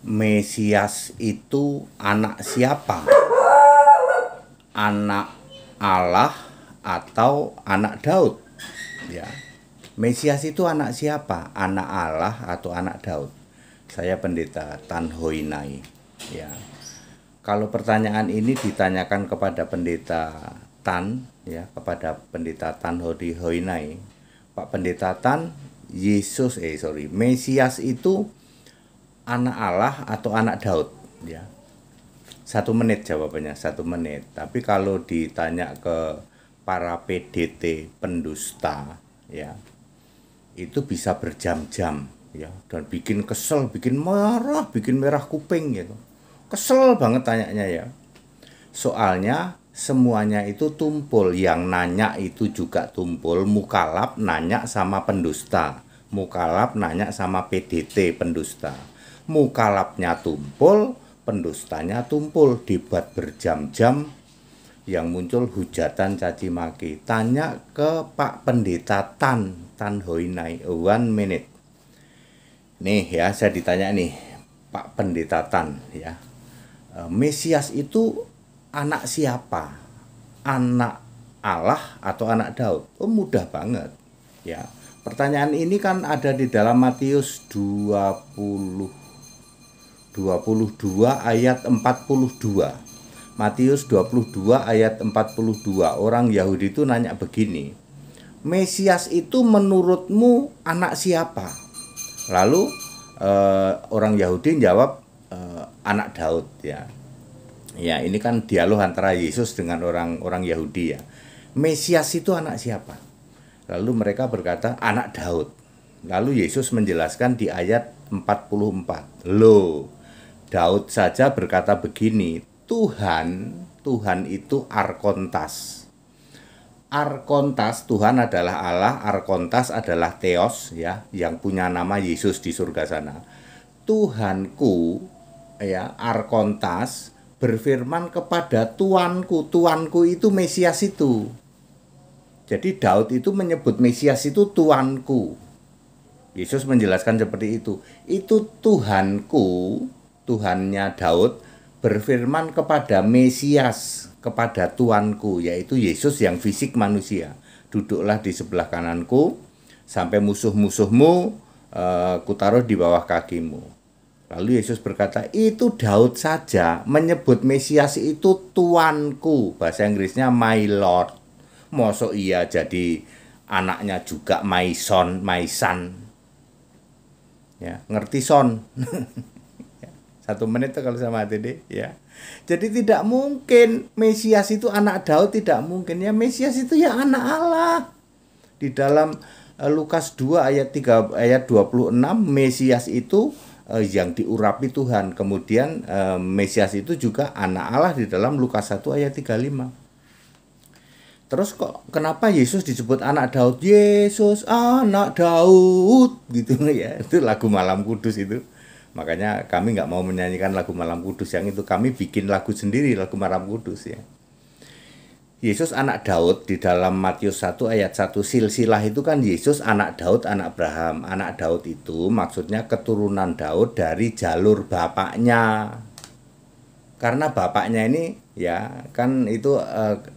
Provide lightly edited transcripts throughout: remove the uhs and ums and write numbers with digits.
Mesias itu anak siapa? Anak Allah atau anak Daud? Ya. Mesias itu anak siapa? Anak Allah atau anak Daud? Saya Pendeta Tan Hoi Nai. Ya. Kalau pertanyaan ini ditanyakan kepada Pendeta Tan, ya, kepada Pendeta Tan Hoi Nai, Pak Pendeta Tan, Mesias itu anak Allah atau anak Daud? Ya, 1 menit jawabannya, 1 menit. Tapi kalau ditanya ke para PDT pendusta, ya, itu bisa berjam-jam, ya, dan bikin kesel, bikin marah, bikin merah kuping gitu. Kesel banget tanyanya, ya. Soalnya semuanya itu tumpul, yang nanya itu juga tumpul. Mukalaf nanya sama pendusta, mukalaf nanya sama PDT pendusta. Mukalafnya tumpul, pendustanya tumpul, debat berjam-jam, yang muncul hujatan caci maki. Tanya ke Pak Pendeta Tan Hoi Nai, 1 minute. Nih ya, saya ditanya nih, Pak Pendeta Tan, ya, Mesias itu anak siapa? Anak Allah atau anak Daud? Oh, mudah banget, ya. Pertanyaan ini kan ada di dalam Matius 22 ayat 42. Matius 22 ayat 42. Orang Yahudi itu nanya begini, Mesias itu menurutmu anak siapa? Lalu orang Yahudi jawab anak Daud, ya. Ya, ini kan dialog antara Yesus dengan orang Yahudi, ya. Mesias itu anak siapa? Lalu mereka berkata anak Daud. Lalu Yesus menjelaskan di ayat 44. Loh, Daud saja berkata begini, Tuhan itu arkontas. Arkontas, Tuhan adalah Allah, arkontas adalah Theos, ya, yang punya nama Yesus di surga sana. Tuhanku, ya, arkontas berfirman kepada Tuanku. Tuanku itu Mesias itu. Jadi Daud itu menyebut Mesias itu Tuanku. Yesus menjelaskan seperti itu. Itu Tuhanku, Tuhannya Daud, berfirman kepada Mesias, kepada Tuanku, yaitu Yesus yang fisik manusia. Duduklah di sebelah kananku, sampai musuh-musuhmu kutaruh di bawah kakimu. Lalu Yesus berkata, itu Daud saja menyebut Mesias itu Tuanku. Bahasa Inggrisnya my Lord. Mosok iya jadi anaknya juga my son, my son. Ya, ngerti son? 1 menit tuh kalau sama TD, ya. Jadi tidak mungkin Mesias itu anak Daud, tidak mungkin. Ya, Mesias itu ya anak Allah. Di dalam Lukas 2 ayat 26, Mesias itu yang diurapi Tuhan. Kemudian Mesias itu juga anak Allah di dalam Lukas 1 ayat 35. Terus kok kenapa Yesus disebut anak Daud? Yesus anak Daud gitu, ya. Itu lagu Malam Kudus itu. Makanya kami nggak mau menyanyikan lagu Malam Kudus yang itu. Kami bikin lagu sendiri, lagu Malam Kudus, ya. Yesus anak Daud di dalam Matius 1 ayat 1, silsilah itu kan Yesus anak Daud, anak Abraham. Anak Daud itu maksudnya keturunan Daud dari jalur bapaknya. Karena bapaknya ini, ya, kan itu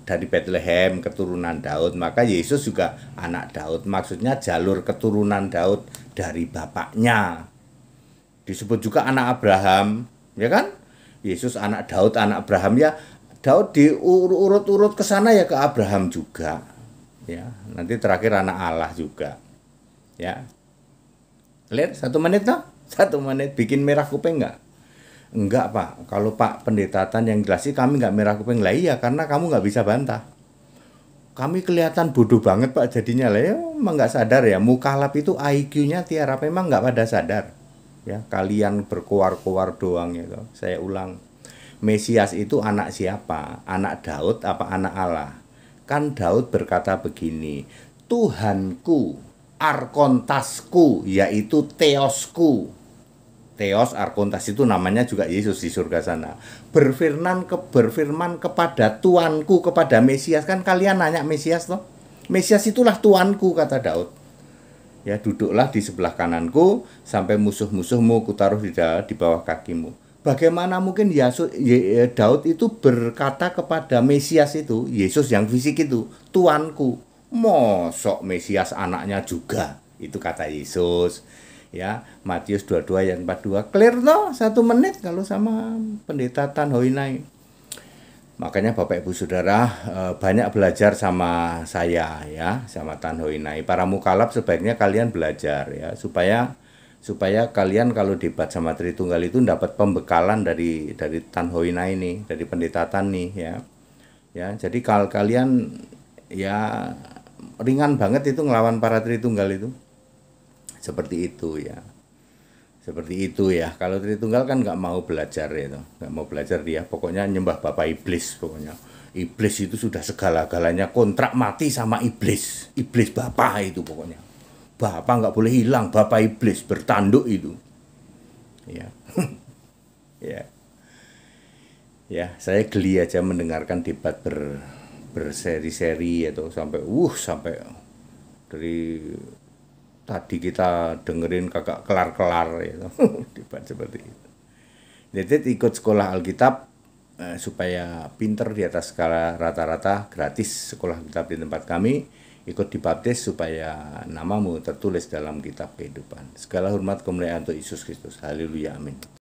dari Bethlehem, keturunan Daud. Maka Yesus juga anak Daud. Maksudnya jalur keturunan Daud dari bapaknya. Disebut juga anak Abraham, ya kan? Yesus anak Daud, anak Abraham, ya. Daud diurut-urut ke sana ya ke Abraham juga, ya. Nanti terakhir anak Allah juga, ya. Lihat 1 menit toh, 1 menit bikin merah kuping nggak? Enggak, Pak. Kalau Pak Pendeta Tan yang jelasin kami nggak merah kuping lah, iya, karena kamu nggak bisa bantah. Kami kelihatan bodoh banget, Pak, jadinya lah, ya. Emang nggak sadar ya, mukalaf itu IQ-nya tiarap, memang nggak pada sadar, ya. Kalian berkoar-koar doang, ya. Saya ulang. Mesias itu anak siapa? Anak Daud apa anak Allah? Kan Daud berkata begini, Tuhanku, arkontasku, yaitu Theosku. Theos, arkontas itu namanya juga Yesus di surga sana. Berfirman kepada Tuanku, kepada Mesias. Kan kalian nanya Mesias toh? Mesias itulah Tuanku, kata Daud. Ya, duduklah di sebelah kananku sampai musuh-musuhmu kutaruh di bawah kakimu. Bagaimana mungkin Daud itu berkata kepada Mesias itu, Yesus yang fisik itu, Tuanku. Mosok Mesias anaknya juga. Itu kata Yesus. Ya, Matius 22 ayat 42. Clear no? 1 menit kalau sama pendeta Tan Hoi Nai. Makanya Bapak Ibu Saudara banyak belajar sama saya ya, sama Tan Hoi Nai. Para mukalaf sebaiknya kalian belajar ya, supaya kalian kalau debat sama Tritunggal itu dapat pembekalan dari Tan Hoi Nai nih, dari pendeta Tan nih ya. Ya, jadi kalau kalian ya ringan banget itu ngelawan para Tritunggal itu. Seperti itu ya. Seperti itu ya. Kalau Tritunggal kan nggak mau belajar itu, nggak mau belajar dia. Pokoknya nyembah Bapak Iblis pokoknya. Iblis itu sudah segala-galanya, kontrak mati sama iblis. Iblis Bapak itu pokoknya. Bapak nggak boleh hilang, Bapak Iblis bertanduk itu. Ya, ya, ya. Saya geli aja mendengarkan debat berseri-seri atau sampai dari tadi kita dengerin kagak kelar-kelar gitu. Debat seperti itu. Jadi ikut sekolah Alkitab supaya pinter di atas skala rata-rata, gratis sekolah Alkitab di tempat kami. Ikut dibaptis supaya namamu tertulis dalam kitab kehidupan. Segala hormat kemuliaan untuk Yesus Kristus. Haleluya, amin.